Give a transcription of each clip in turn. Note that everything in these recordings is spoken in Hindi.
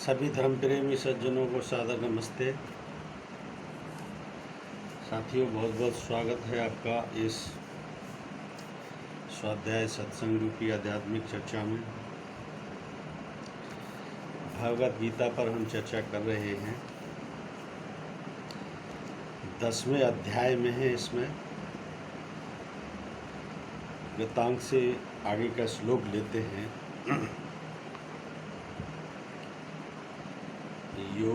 सभी धर्म प्रेमी सज्जनों को सादर नमस्ते। साथियों, बहुत बहुत स्वागत है आपका इस स्वाध्याय सत्संग रूपी आध्यात्मिक चर्चा में। भगवद गीता पर हम चर्चा कर रहे हैं। 10वें अध्याय में है। इसमें गीतांग से आगे का श्लोक लेते हैं। यो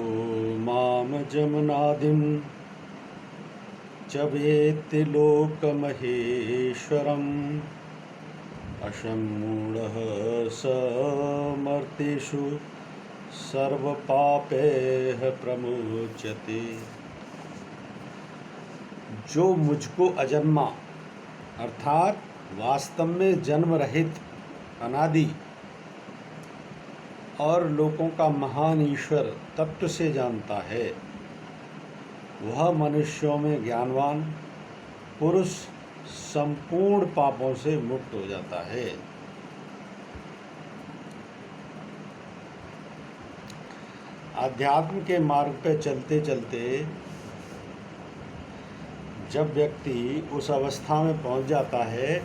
माम जमनादिं च वेत्ति लोकमहेश्वरम् असम्मूढः समर्तेषु सर्वपापैः प्रमुच्यते। जो मुझको अजन्मा अर्थात वास्तव में जन्म रहित, अनादि और लोकों का महान ईश्वर तत्व से जानता है, वह मनुष्यों में ज्ञानवान पुरुष संपूर्ण पापों से मुक्त हो जाता है। आध्यात्म के मार्ग पर चलते चलते जब व्यक्ति उस अवस्था में पहुंच जाता है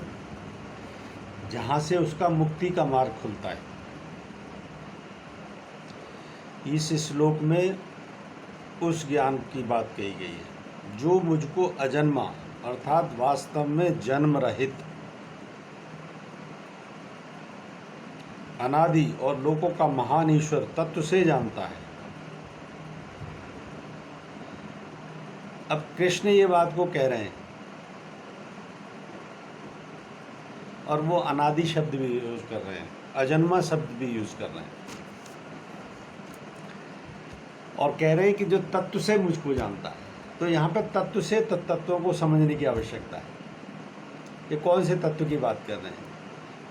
जहां से उसका मुक्ति का मार्ग खुलता है, इस श्लोक में उस ज्ञान की बात कही गई है। जो मुझको अजन्मा अर्थात वास्तव में जन्म रहित, अनादि और लोकों का महान ईश्वर तत्व से जानता है। अब कृष्ण ये बात को कह रहे हैं और वो अनादि शब्द भी यूज कर रहे हैं, अजन्मा शब्द भी यूज कर रहे हैं और कह रहे हैं कि जो तत्व से मुझको जानता है। तो यहाँ पर तत्व से तत्वों को समझने की आवश्यकता है। ये कौन से तत्व की बात कर रहे हैं?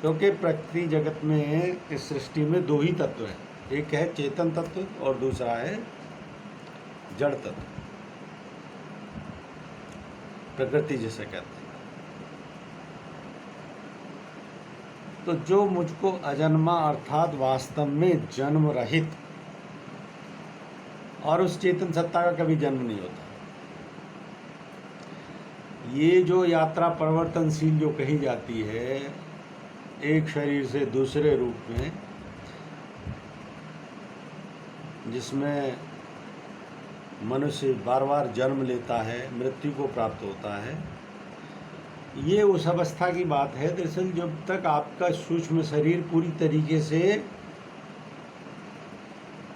क्योंकि प्रकृति जगत में, इस सृष्टि में दो ही तत्व हैं। एक है चेतन तत्व और दूसरा है जड़ तत्व, प्रकृति जिसे कहते हैं। तो जो मुझको अजन्मा अर्थात वास्तव में जन्म रहित, और उस चेतन सत्ता का कभी जन्म नहीं होता। ये जो यात्रा परिवर्तनशील जो कही जाती है, एक शरीर से दूसरे रूप में, जिसमें मनुष्य बार बार जन्म लेता है, मृत्यु को प्राप्त होता है, ये उस अवस्था की बात है। दरअसल जब तक आपका सूक्ष्म शरीर पूरी तरीके से,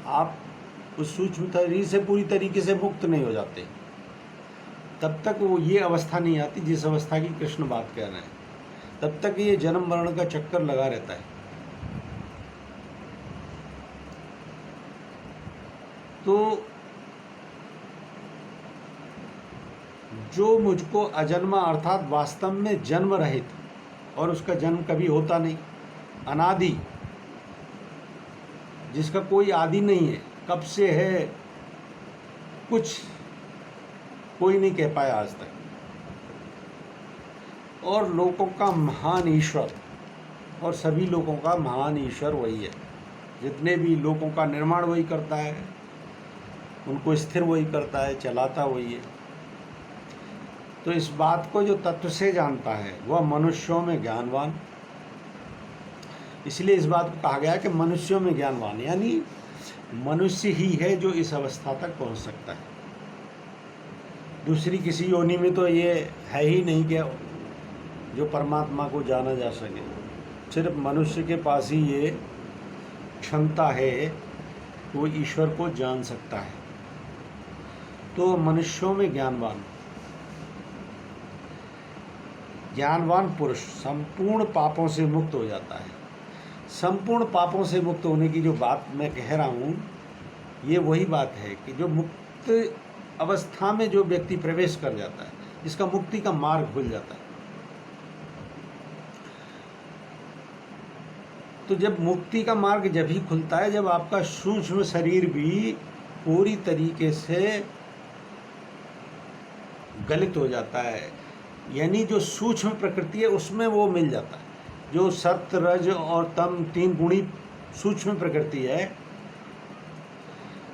आप उस सूक्ष्म शरीर से पूरी तरीके से मुक्त नहीं हो जाते, तब तक वो ये अवस्था नहीं आती जिस अवस्था की कृष्ण बात कर रहे हैं। तब तक ये जन्म मरण का चक्कर लगा रहता है। तो जो मुझको अजन्मा अर्थात वास्तव में जन्म रहित, और उसका जन्म कभी होता नहीं, अनादि, जिसका कोई आदि नहीं है, कब से है कुछ कोई नहीं कह पाया आज तक, और लोगों का महान ईश्वर, और सभी लोगों का महान ईश्वर वही है। जितने भी लोगों का निर्माण वही करता है, उनको स्थिर वही करता है, चलाता वही है। तो इस बात को जो तत्व से जानता है वह मनुष्यों में ज्ञानवान, इसलिए इस बात को कहा गया कि मनुष्यों में ज्ञानवान, यानी मनुष्य ही है जो इस अवस्था तक पहुंच सकता है। दूसरी किसी योनि में तो ये है ही नहीं कि जो परमात्मा को जाना जा सके। सिर्फ मनुष्य के पास ही ये क्षमता है कि वो ईश्वर को जान सकता है। तो मनुष्यों में ज्ञानवान पुरुष संपूर्ण पापों से मुक्त हो जाता है। संपूर्ण पापों से मुक्त होने की जो बात मैं कह रहा हूँ, ये वही बात है कि जो मुक्त अवस्था में जो व्यक्ति प्रवेश कर जाता है, जिसका मुक्ति का मार्ग खुल जाता है। तो जब मुक्ति का मार्ग जब ही खुलता है जब आपका सूक्ष्म शरीर भी पूरी तरीके से गलित हो जाता है, यानी जो सूक्ष्म प्रकृति है उसमें वो मिल जाता है। जो सत्य, रज और तम 3 गुणी सूक्ष्म प्रकृति है,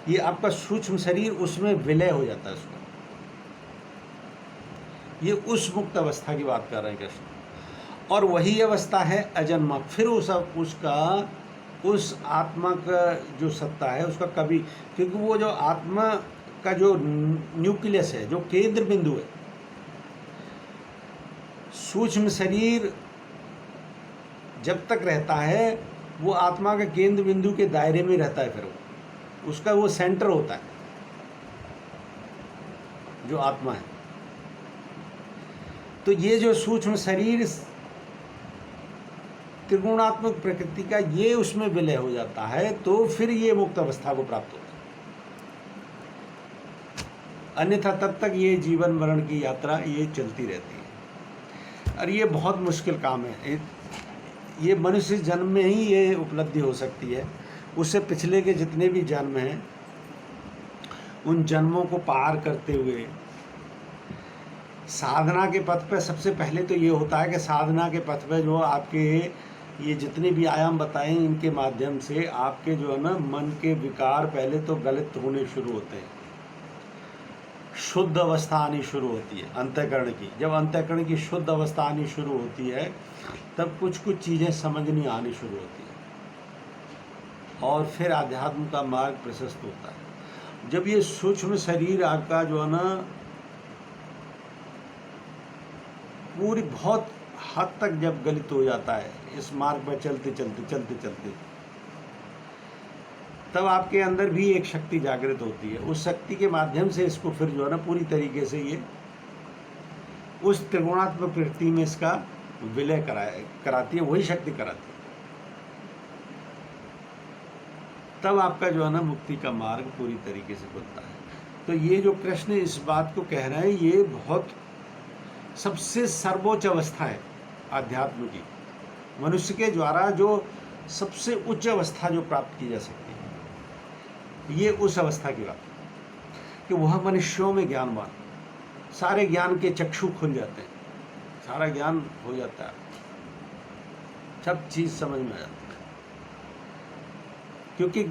ये आपका सूक्ष्म शरीर उसमें विलय हो जाता है उसका। ये उस मुक्त अवस्था की बात कर रहे हैं कृष्ण। और वही अवस्था है अजन्मा। फिर उस आत्मा का जो सत्ता है उसका कभी, क्योंकि वो जो आत्मा का जो न्यूक्लियस है, जो केंद्र बिंदु है, सूक्ष्म शरीर जब तक रहता है वो आत्मा के केंद्र बिंदु के दायरे में रहता है। फिर वो उसका वो सेंटर होता है जो आत्मा है। तो ये जो सूक्ष्म शरीर त्रिगुणात्मक प्रकृति का ये उसमें विलय हो जाता है, तो फिर ये मुक्त अवस्था को प्राप्त होता है। अन्यथा तब तक ये जीवन मरण की यात्रा ये चलती रहती है। और ये बहुत मुश्किल काम है। ये मनुष्य जन्म में ही ये उपलब्धि हो सकती है। उससे पिछले के जितने भी जन्म हैं उन जन्मों को पार करते हुए साधना के पथ पे सबसे पहले तो ये होता है कि साधना के पथ पे जो आपके ये जितने भी आयाम बताएं इनके माध्यम से आपके जो है ना मन के विकार पहले तो गलत होने शुरू होते हैं। शुद्ध अवस्था आनी शुरू होती है अंतःकरण की। जब अंतःकरण की शुद्ध अवस्था आनी शुरू होती है तब कुछ चीज़ें समझनी आनी शुरू होती है और फिर आध्यात्म का मार्ग प्रशस्त होता है। जब ये सूक्ष्म शरीर आपका जो है ना पूरी बहुत हद तक जब गलित हो जाता है इस मार्ग पर चलते चलते तब आपके अंदर भी एक शक्ति जागृत होती है। उस शक्ति के माध्यम से इसको फिर जो है ना पूरी तरीके से ये उस त्रिगुणात्मक प्रकृति में इसका विलय कराती है, वही शक्ति कराती है। तब आपका जो है ना मुक्ति का मार्ग पूरी तरीके से खुलता है। तो ये जो कृष्ण इस बात को कह रहे हैं ये बहुत सबसे सर्वोच्च अवस्था है आध्यात्म की। मनुष्य के द्वारा जो सबसे उच्च अवस्था जो प्राप्त की जा सकती है ये उस अवस्था की बात कि वह मनुष्यों में ज्ञानवान, सारे ज्ञान के चक्षु खुल जाते हैं, सारा ज्ञान हो जाता है, सब चीज़ समझ में आ जाती है। क्योंकि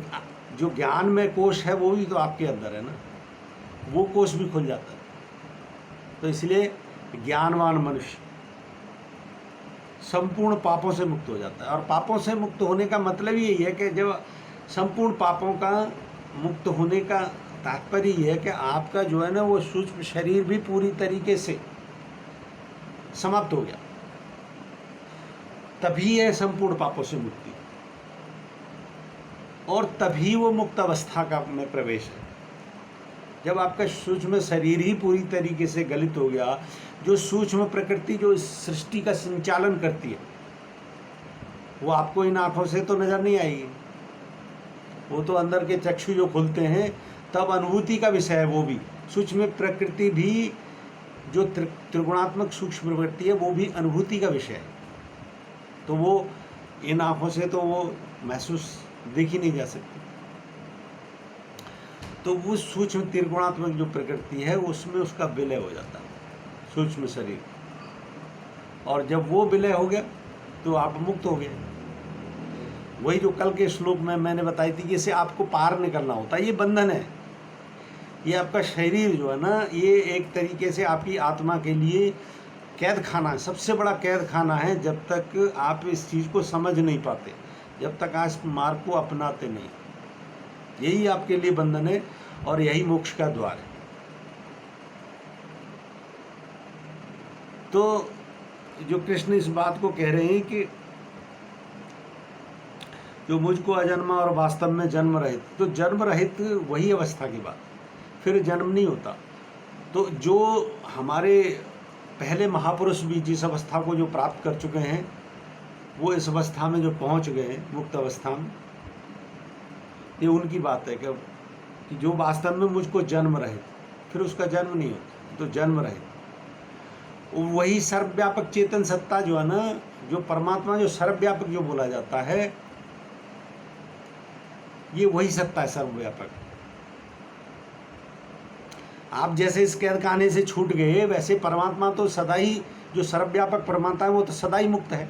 जो ज्ञान में कोश है वो भी तो आपके अंदर है ना, वो कोश भी खुल जाता है। तो इसलिए ज्ञानवान मनुष्य संपूर्ण पापों से मुक्त हो जाता है। और पापों से मुक्त होने का मतलब यही है कि जब संपूर्ण पापों का मुक्त होने का तात्पर्य यह है कि आपका जो है ना वो सूक्ष्म शरीर भी पूरी तरीके से समाप्त हो गया, तभी है संपूर्ण पापों से मुक्ति और तभी वो मुक्त अवस्था का में प्रवेश है। जब आपका सूक्ष्म शरीर ही पूरी तरीके से गलित हो गया, जो सूक्ष्म प्रकृति जो इस सृष्टि का संचालन करती है वो आपको इन आँखों से तो नज़र नहीं आएगी, वो तो अंदर के चक्षु जो खुलते हैं तब अनुभूति का विषय है। वो भी सूक्ष्म प्रकृति भी जो त्रिगुणात्मक सूक्ष्म प्रकृति है वो भी अनुभूति का विषय है। तो वो इन आँखों से तो वो महसूस देखी नहीं जा सकती। तो वो सूक्ष्म त्रिगुणात्मक जो प्रकृति है उसमें उसका विलय हो जाता है सूक्ष्म शरीर, और जब वो विलय हो गया तो आप मुक्त हो गए। वही जो कल के श्लोक में मैंने बताई थी कि इसे आपको पार निकलना होता है, ये बंधन है। ये आपका शरीर जो है ना ये एक तरीके से आपकी आत्मा के लिए कैद खाना है, सबसे बड़ा कैद खाना है। जब तक आप इस चीज़ को समझ नहीं पाते, जब तक आप इस मार्ग को अपनाते नहीं, यही आपके लिए बंधन है और यही मोक्ष का द्वार है। तो जो कृष्ण इस बात को कह रहे हैं कि जो मुझको अजन्मा और वास्तव में जन्म रहित, तो जन्म रहित वही अवस्था की बात, फिर जन्म नहीं होता। तो जो हमारे पहले महापुरुष भी जिस अवस्था को जो प्राप्त कर चुके हैं वो इस अवस्था में जो पहुंच गए मुक्त अवस्था में, ये उनकी बात है कि जो वास्तव में मुझको जन्म रहित, फिर उसका जन्म नहीं होता, तो जन्म रहित वही सर्वव्यापक चेतन सत्ता जो है ना, जो परमात्मा जो सर्वव्यापक जो बोला जाता है, ये वही सत्ता है सर्वव्यापक। आप जैसे इस कैद खाने से छूट गए वैसे परमात्मा तो सदा ही, जो सर्वव्यापक परमात्मा है वो तो सदा ही मुक्त है।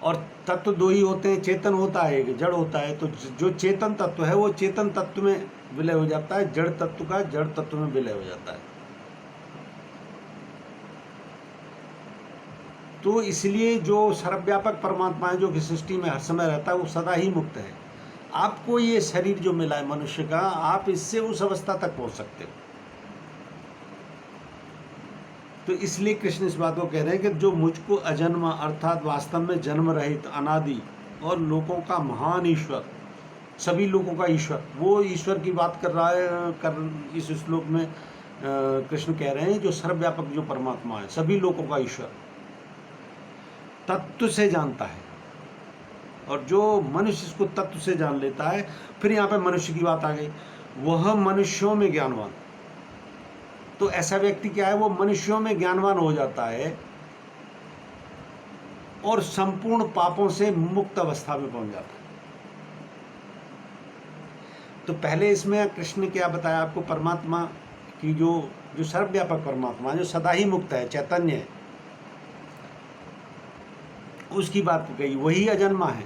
और तत्व दो ही होते हैं, चेतन होता है एक जड़ होता है। तो जो चेतन तत्व है वो चेतन तत्व में विलय हो जाता है, जड़ तत्व का जड़ तत्व में विलय हो जाता है। तो इसलिए जो सर्वव्यापक परमात्मा है, जो कि सृष्टि में हर समय रहता है, वो सदा ही मुक्त है। आपको ये शरीर जो मिला है मनुष्य का, आप इससे उस अवस्था तक पहुंच सकते हो। तो इसलिए कृष्ण इस बात को कह रहे हैं कि जो मुझको अजन्मा अर्थात वास्तव में जन्म रहित अनादि और लोगों का महान ईश्वर, सभी लोगों का ईश्वर, वो ईश्वर की बात कर रहा है। इस श्लोक में कृष्ण कह रहे हैं जो सर्वव्यापक जो परमात्मा है, सभी लोगों का ईश्वर, तत्व से जानता है। और जो मनुष्य इसको तत्व से जान लेता है, फिर यहाँ पे मनुष्य की बात आ गई, वह मनुष्यों में ज्ञानवान। तो ऐसा व्यक्ति क्या है, वो मनुष्यों में ज्ञानवान हो जाता है और संपूर्ण पापों से मुक्त अवस्था में पहुंच जाता है। तो पहले इसमें कृष्ण ने क्या बताया आपको, परमात्मा की जो सर्वव्यापक परमात्मा जो सदा ही मुक्त है, चैतन्य है, उसकी बात कही, वही अजन्मा है।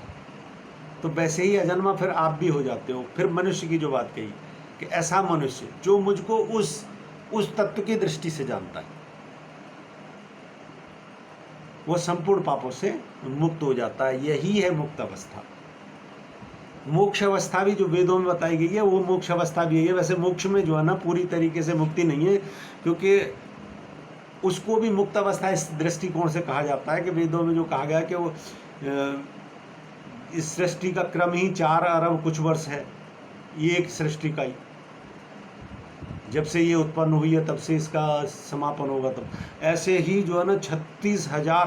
तो वैसे ही अजन्मा फिर आप भी हो जाते हो। फिर मनुष्य की जो बात कही कि ऐसा मनुष्य जो मुझको उस तत्व की दृष्टि से जानता है, वो संपूर्ण पापों से मुक्त हो जाता है। यही है मुक्त अवस्था। मोक्ष अवस्था भी जो वेदों में बताई गई है, वो मोक्ष अवस्था भी है। वैसे मोक्ष में जो है ना पूरी तरीके से मुक्ति नहीं है, क्योंकि उसको भी मुक्त अवस्था इस दृष्टिकोण से कहा जाता है कि वेदों में जो कहा गया कि वो इस सृष्टि का क्रम ही 4 अरब कुछ वर्ष है, ये एक सृष्टि का ही, जब से ये उत्पन्न हुई है तब से इसका समापन होगा। तब ऐसे ही जो है ना 36,000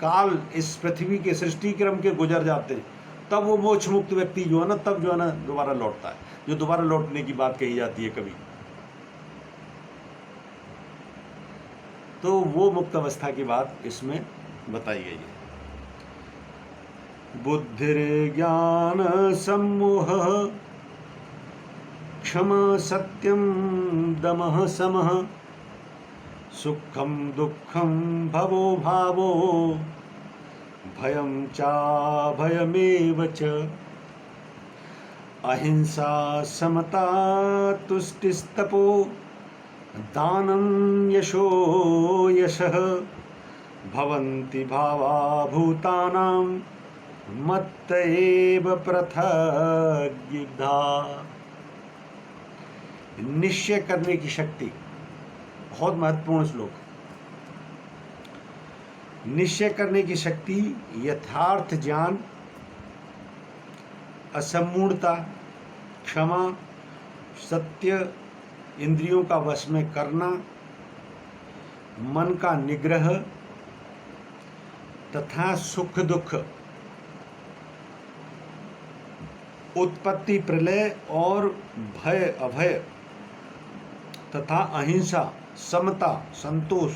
काल इस पृथ्वी के सृष्टि क्रम के गुजर जाते हैं, तब वो मोक्ष मुक्त व्यक्ति जो है ना, तब जो है ना दोबारा लौटता है, जो दोबारा लौटने की बात कही जाती है कभी। तो वो मुक्त अवस्था की बात इसमें बताई गई है। बुद्धिर्ज्ञान सम्मोह क्षमा सत्यम दमः समः सुखम दुखम भवो भावो भयं चाभयमेव च अहिंसा समता तुष्टिस्तपो दानं यशो यशः भवन्ति भावा भूतानां मत्त एव पृथग्विधा। निश्चय करने की शक्ति, बहुत महत्वपूर्ण श्लोक। निश्चय करने की शक्ति, यथार्थ ज्ञान, असमूढ़ता, क्षमा, सत्य, इंद्रियों का वश में करना, मन का निग्रह तथा सुख दुख, उत्पत्ति प्रलय और भय अभय तथा अहिंसा, समता, संतोष,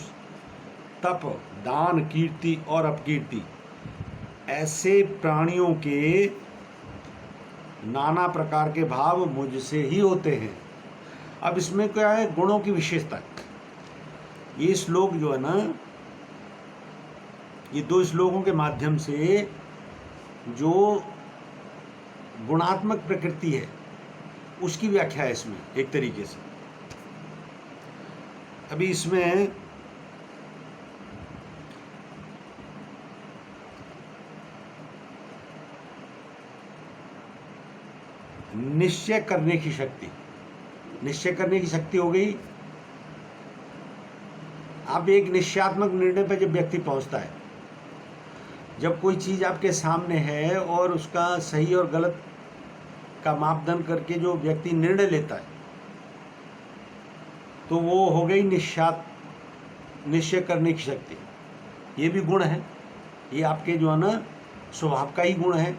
तप, दान, कीर्ति और अपकीर्ति, ऐसे प्राणियों के नाना प्रकार के भाव मुझसे ही होते हैं। अब इसमें क्या है, गुणों की विशेषता। ये श्लोक जो है ना, ये 2 श्लोकों के माध्यम से जो गुणात्मक प्रकृति है उसकी व्याख्या है इसमें एक तरीके से। अभी इसमें निश्चय करने की शक्ति, निश्चय करने की शक्ति हो गई। अब एक निश्चयात्मक निर्णय पर जब व्यक्ति पहुंचता है, जब कोई चीज़ आपके सामने है और उसका सही और गलत का मापदंड करके जो व्यक्ति निर्णय लेता है, तो वो हो गई निश्चय करने की शक्ति। ये भी गुण है, ये आपके जो है ना स्वभाव का ही गुण है,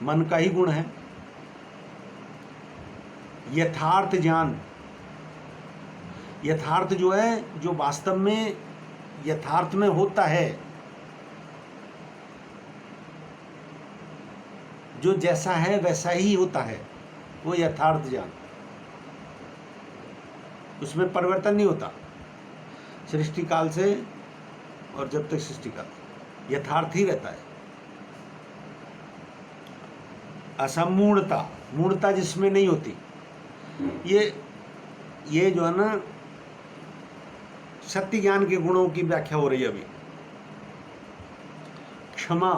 मन का ही गुण है। यथार्थ ज्ञान, यथार्थ जो है, जो वास्तव में यथार्थ में होता है, जो जैसा है वैसा ही होता है, वो यथार्थ ज्ञान। उसमें परिवर्तन नहीं होता सृष्टि काल से, और जब तक सृष्टि काल यथार्थ ही रहता है। असमूढ़ता, मूढ़ता जिसमें नहीं होती, ये जो है ना सत्य ज्ञान के गुणों की व्याख्या हो रही है अभी। क्षमा,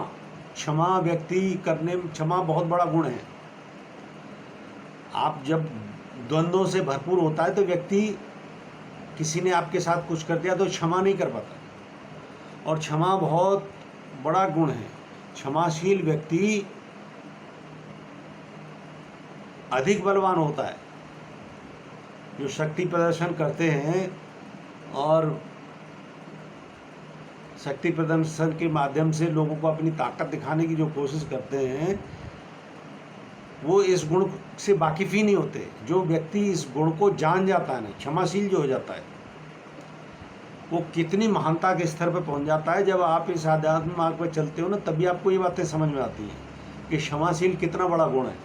क्षमा व्यक्ति करने में, क्षमा बहुत बड़ा गुण है। आप जब द्वंद्वों से भरपूर होता है तो व्यक्ति, किसी ने आपके साथ कुछ कर दिया तो क्षमा नहीं कर पाता, और क्षमा बहुत बड़ा गुण है। क्षमाशील व्यक्ति अधिक बलवान होता है। जो शक्ति प्रदर्शन करते हैं और शक्ति प्रदर्शन के माध्यम से लोगों को अपनी ताकत दिखाने की जो कोशिश करते हैं, वो इस गुण से वाकिफ़ ही नहीं होते। जो व्यक्ति इस गुण को जान जाता है ना, क्षमाशील जो हो जाता है, वो कितनी महानता के स्तर पर पहुंच जाता है। जब आप इस आध्यात्मिक मार्ग पर चलते हो ना, तभी आपको ये बातें समझ में आती हैं कि क्षमाशील कितना बड़ा गुण है।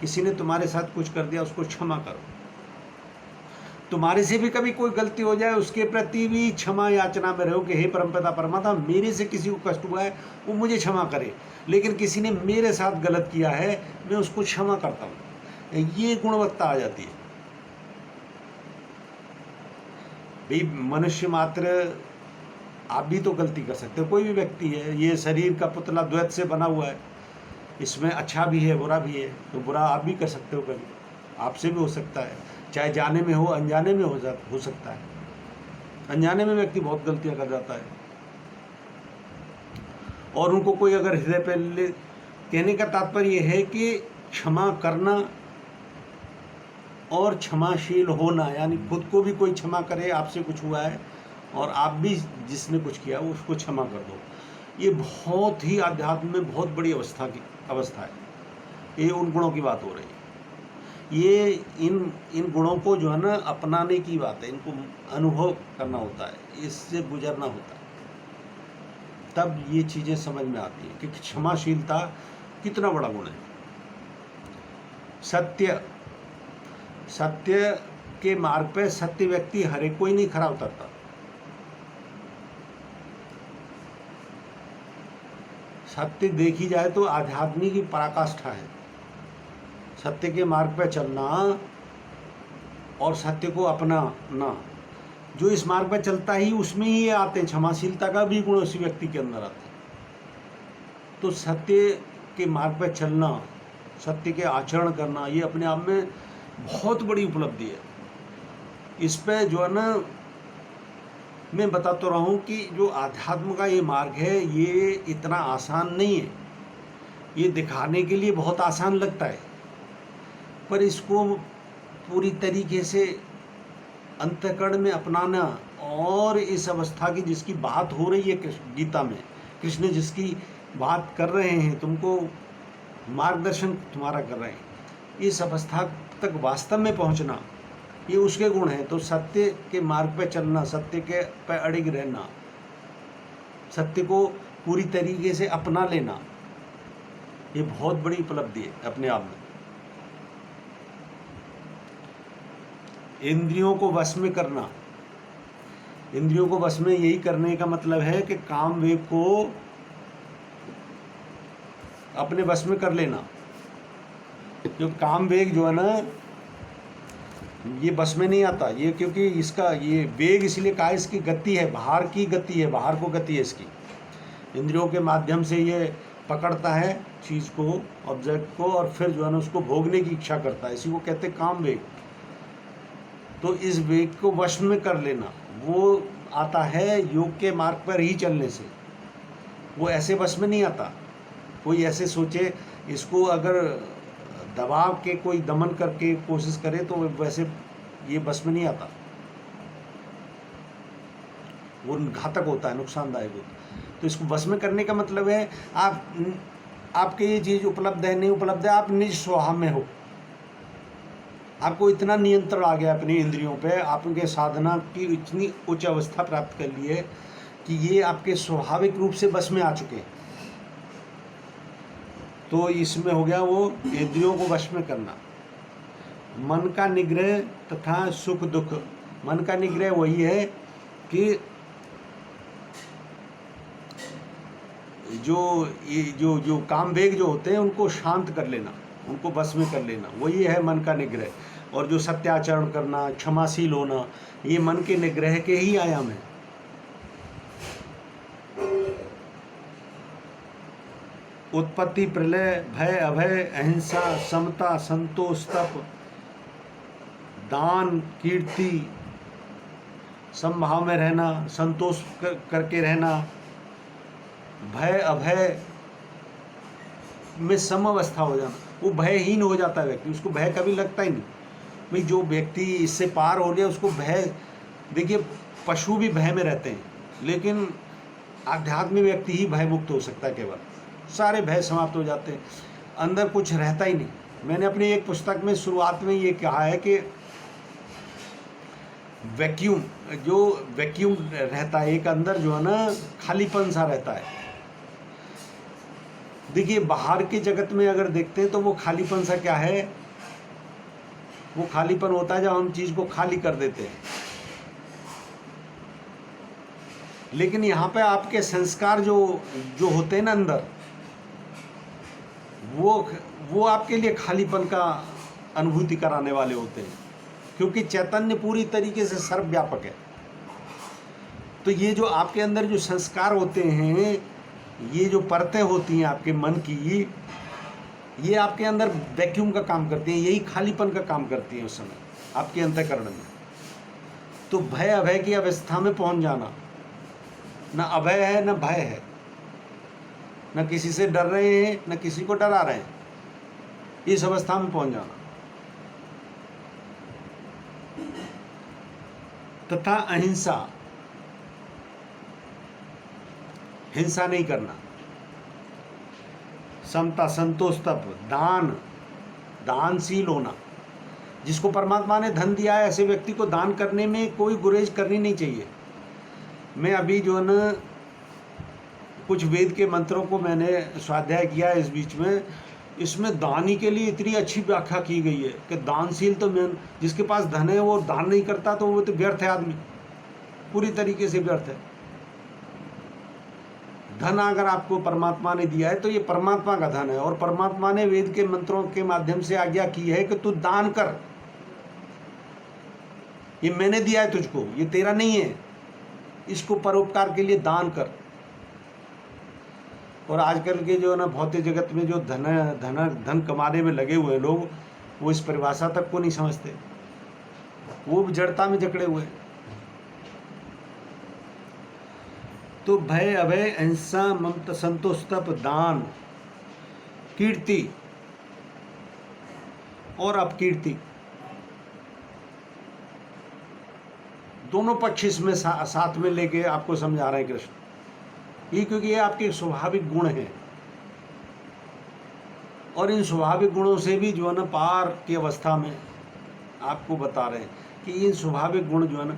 किसी ने तुम्हारे साथ कुछ कर दिया, उसको क्षमा करो। तुम्हारे से भी कभी कोई गलती हो जाए, उसके प्रति भी क्षमा याचना में रहो कि हे परमपिता परमात्मा, मेरे से किसी को कष्ट हुआ है वो मुझे क्षमा करे, लेकिन किसी ने मेरे साथ गलत किया है, मैं उसको क्षमा करता हूँ। ये गुणवत्ता आ जाती है। भाई मनुष्य मात्र, आप भी तो गलती कर सकते हो, कोई भी व्यक्ति है। ये शरीर का पुतला द्वैत से बना हुआ है, इसमें अच्छा भी है बुरा भी है, तो बुरा आप भी कर सकते हो, कभी आपसे भी हो सकता है, चाहे जाने में हो अनजाने में हो सकता है। अनजाने में व्यक्ति बहुत गलतियां कर जाता है, और उनको कोई अगर हृदय पे ले, कहने का तात्पर्य यह है कि क्षमा करना और क्षमाशील होना, यानी खुद को भी कोई क्षमा करे, आपसे कुछ हुआ है और आप भी जिसने कुछ किया उसको क्षमा कर दो। ये बहुत ही आध्यात्म में बहुत बड़ी अवस्था है। ये उन गुणों की बात हो रही है। ये इन गुणों को जो है ना अपनाने की बात है, इनको अनुभव करना होता है, इससे गुजरना होता है, तब ये चीज़ें समझ में आती हैं कि क्षमाशीलता कितना बड़ा गुण है। सत्य के मार्ग पे सत्य व्यक्ति हर एक कोई नहीं खरा उतरता। सत्य देखी जाए तो आध्यात्मिक की पराकाष्ठा है। सत्य के मार्ग पर चलना और सत्य को अपनाना, जो इस मार्ग पर चलता ही उसमें ही आते हैं। क्षमाशीलता का भी गुण उसी व्यक्ति के अंदर आते हैं। तो सत्य के मार्ग पर चलना, सत्य के आचरण करना, ये अपने आप में बहुत बड़ी उपलब्धि है। इस पे जो है ना, मैं बता तो रहा हूँ कि जो आध्यात्म का ये मार्ग है, ये इतना आसान नहीं है। ये दिखाने के लिए बहुत आसान लगता है, पर इसको पूरी तरीके से अंतःकरण में अपनाना, और इस अवस्था की जिसकी बात हो रही है गीता में, कृष्ण जिसकी बात कर रहे हैं, तुमको मार्गदर्शन तुम्हारा कर रहे हैं, इस अवस्था तक वास्तव में पहुंचना, ये उसके गुण हैं। तो सत्य के मार्ग पे चलना, सत्य के पे अड़िग रहना, सत्य को पूरी तरीके से अपना लेना, ये बहुत बड़ी उपलब्धि है अपने आप में। इंद्रियों को वश में करना, इंद्रियों को वश में यही करने का मतलब है कि काम वेग को अपने वश में कर लेना। जो काम वेग जो है ना, ये बस में नहीं आता ये, क्योंकि इसका ये वेग इसलिए कहा, इसकी गति है, बाहर की गति है, बाहर को गति है इसकी। इंद्रियों के माध्यम से ये पकड़ता है चीज़ को, ऑब्जेक्ट को, और फिर जो है ना उसको भोगने की इच्छा करता है। इसी को कहते हैं काम वेग। तो इस वेग को वश में कर लेना, वो आता है योग के मार्ग पर ही चलने से। वो ऐसे वश में नहीं आता। कोई ऐसे सोचे इसको अगर दबाव के कोई दमन करके कोशिश करे तो वैसे ये बस में नहीं आता, वो घातक होता है, नुकसानदायक होता है। तो इसको बस में करने का मतलब है आपके ये चीज़ उपलब्ध है नहीं उपलब्ध है, आप निज स्वभाव में हो, आपको इतना नियंत्रण आ गया अपनी इंद्रियों पे, आपके साधना की इतनी उच्च अवस्था प्राप्त कर ली है कि ये आपके स्वाभाविक रूप से बस में आ चुके हैं। तो इसमें हो गया वो इंद्रियों को वश में करना। मन का निग्रह तथा सुख दुख। मन का निग्रह वही है कि ये जो कामवेग जो होते हैं उनको शांत कर लेना, उनको बस में कर लेना, वही है मन का निग्रह। और जो सत्याचरण करना, क्षमाशील होना, ये मन के निग्रह के ही आयाम है। उत्पत्ति, प्रलय, भय, अभय, अहिंसा, समता, संतोष, तप, दान, कीर्ति, समभाव में रहना, संतोष करके रहना, भय अभय में सम अवस्था हो जाना, वो भयहीन हो जाता है व्यक्ति, उसको भय कभी लगता ही नहीं। भाई जो व्यक्ति इससे पार हो गया उसको भय, देखिए पशु भी भय में रहते हैं, लेकिन आध्यात्मिक व्यक्ति ही भय मुक्त हो सकता है। केवल सारे भय समाप्त हो जाते हैं, अंदर कुछ रहता ही नहीं। मैंने अपनी एक पुस्तक में शुरुआत में ये कहा है कि वैक्यूम, जो वैक्यूम रहता है एक अंदर, जो है ना खालीपन सा रहता है। देखिए बाहर के जगत में अगर देखते हैं तो वो खालीपन सा क्या है, वो खालीपन होता है जब हम चीज को खाली कर देते हैं। लेकिन यहाँ पे आपके संस्कार जो होते हैं ना अंदर, वो आपके लिए खालीपन का अनुभूति कराने वाले होते हैं, क्योंकि चैतन्य पूरी तरीके से सर्वव्यापक है। तो ये जो आपके अंदर जो संस्कार होते हैं, ये जो परतें होती हैं आपके मन की, ये आपके अंदर वैक्यूम का काम करती हैं, यही खालीपन का काम करती हैं उस समय आपके अंतःकरण में। तो भय अभय की अवस्था में पहुंच जाना, न अभय है न भय है, न किसी से डर रहे हैं न किसी को डरा रहे हैं, इस अवस्था में पहुंच जाना। तथा अहिंसा, हिंसा नहीं करना, समता, संतोष, तप, दान, दानशील होना। जिसको परमात्मा ने धन दिया है ऐसे व्यक्ति को दान करने में कोई गुरेज करनी नहीं चाहिए। मैं अभी जो है ना कुछ वेद के मंत्रों को मैंने स्वाध्याय किया है इस बीच में, इसमें दानी के लिए इतनी अच्छी व्याख्या की गई है कि दानशील तो जिसके पास धन है वो दान नहीं करता तो वो तो व्यर्थ है, आदमी पूरी तरीके से व्यर्थ है। धन अगर आपको परमात्मा ने दिया है तो ये परमात्मा का धन है, और परमात्मा ने वेद के मंत्रों के माध्यम से आज्ञा की है कि तू दान कर, ये मैंने दिया है तुझको, ये तेरा नहीं है, इसको परोपकार के लिए दान कर। और आजकल के जो है ना भौतिक जगत में जो धन कमाने में लगे हुए लोग, वो इस परिभाषा तक को नहीं समझते, वो जड़ता में जकड़े हुए। तो भय अभय, अहिंसा, ममता, संतोष, तप, दान, कीर्ति और अपकीर्ति, दोनों पक्ष इसमें साथ में लेके आपको समझा रहे हैं कृष्ण। ये क्योंकि ये आपके स्वाभाविक गुण हैं, और इन स्वाभाविक गुणों से भी जो है ना पार की अवस्था में आपको बता रहे हैं कि इन स्वाभाविक गुण जो है ना,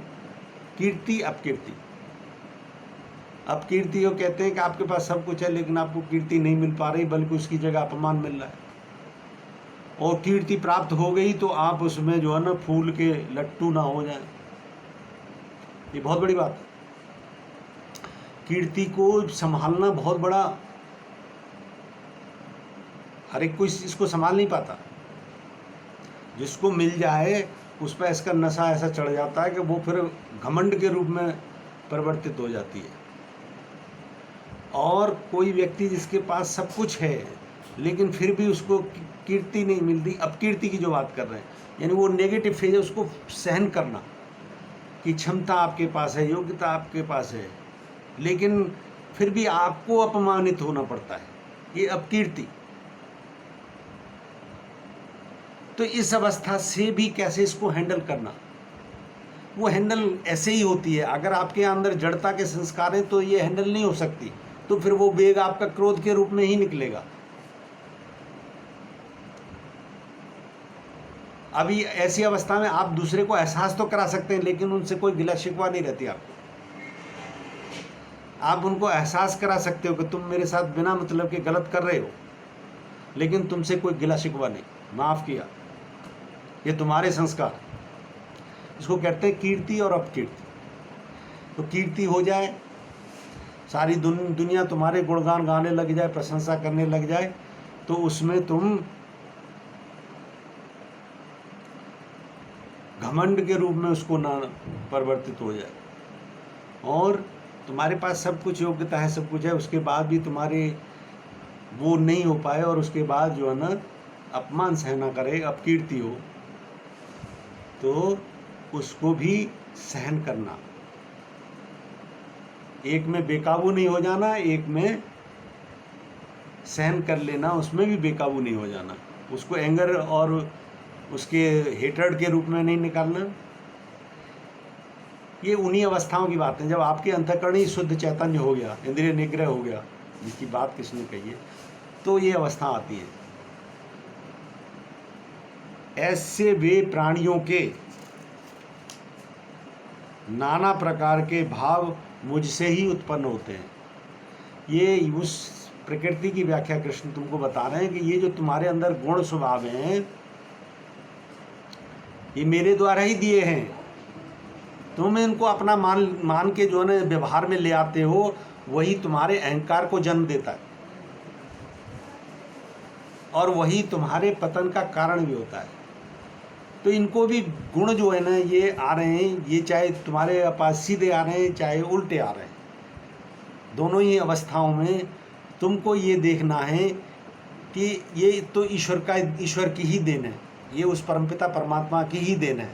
कीर्ति, अपकीर्ति। अपकीर्ति वो कहते हैं कि आपके पास सब कुछ है लेकिन आपको कीर्ति नहीं मिल पा रही, बल्कि उसकी जगह अपमान मिल रहा है। और कीर्ति प्राप्त हो गई तो आप उसमें जो है ना फूल के लट्टू ना हो जाए, ये बहुत बड़ी बात है। कीर्ति को संभालना बहुत बड़ा, हर एक कोई इसको संभाल नहीं पाता। जिसको मिल जाए उस पर इसका नशा ऐसा चढ़ जाता है कि वो फिर घमंड के रूप में परिवर्तित हो जाती है। और कोई व्यक्ति जिसके पास सब कुछ है लेकिन फिर भी उसको कीर्ति नहीं मिलती, अपकीर्ति की जो बात कर रहे हैं, यानी वो नेगेटिव फेज है, उसको सहन करना कि क्षमता आपके पास है, योग्यता आपके पास है, लेकिन फिर भी आपको अपमानित होना पड़ता है, ये अपकीर्ति। तो इस अवस्था से भी कैसे इसको हैंडल करना, वो हैंडल ऐसे ही होती है। अगर आपके अंदर जड़ता के संस्कार हैं तो ये हैंडल नहीं हो सकती, तो फिर वो वेग आपका क्रोध के रूप में ही निकलेगा। अभी ऐसी अवस्था में आप दूसरे को एहसास तो करा सकते हैं, लेकिन उनसे कोई गिला शिकवा नहीं रहती आपको। आप उनको एहसास करा सकते हो कि तुम मेरे साथ बिना मतलब के गलत कर रहे हो, लेकिन तुमसे कोई गिला शिकवा नहीं, माफ़ किया, ये तुम्हारे संस्कार। इसको कहते हैं कीर्ति और अपकीर्ति। तो कीर्ति हो जाए सारी दुनिया तुम्हारे गुणगान गाने लग जाए, प्रशंसा करने लग जाए, तो उसमें तुम घमंड के रूप में उसको ना परिवर्तित हो जाए। और तुम्हारे पास सब कुछ योग्यता है, सब कुछ है, उसके बाद भी तुम्हारे वो नहीं हो पाए, और उसके बाद जो है ना अपमान सहना करे, अपकीर्ति हो, तो उसको भी सहन करना। एक में बेकाबू नहीं हो जाना, एक में सहन कर लेना, उसमें भी बेकाबू नहीं हो जाना। उसको एंगर और उसके हेट्रेड के रूप में नहीं निकालना। ये उन्हीं अवस्थाओं की बात है जब आपके अंतःकरण ही शुद्ध चैतन्य हो गया, इंद्रिय निग्रह हो गया, जिसकी बात किसने कही है, तो ये अवस्था आती है। ऐसे वे प्राणियों के नाना प्रकार के भाव मुझसे ही उत्पन्न होते हैं। ये उस प्रकृति की व्याख्या कृष्ण तुमको बता रहे हैं कि ये जो तुम्हारे अंदर गुण स्वभाव हैं, ये मेरे द्वारा ही दिए हैं। तुम इनको अपना मान के जो है व्यवहार में ले आते हो, वही तुम्हारे अहंकार को जन्म देता है, और वही तुम्हारे पतन का कारण भी होता है। तो इनको भी गुण जो है ना ये आ रहे हैं, ये चाहे तुम्हारे पास सीधे आ रहे हैं चाहे उल्टे आ रहे हैं, दोनों ही अवस्थाओं में तुमको ये देखना है कि ये तो ईश्वर की ही देन है, ये उस परमपिता परमात्मा की ही देन है।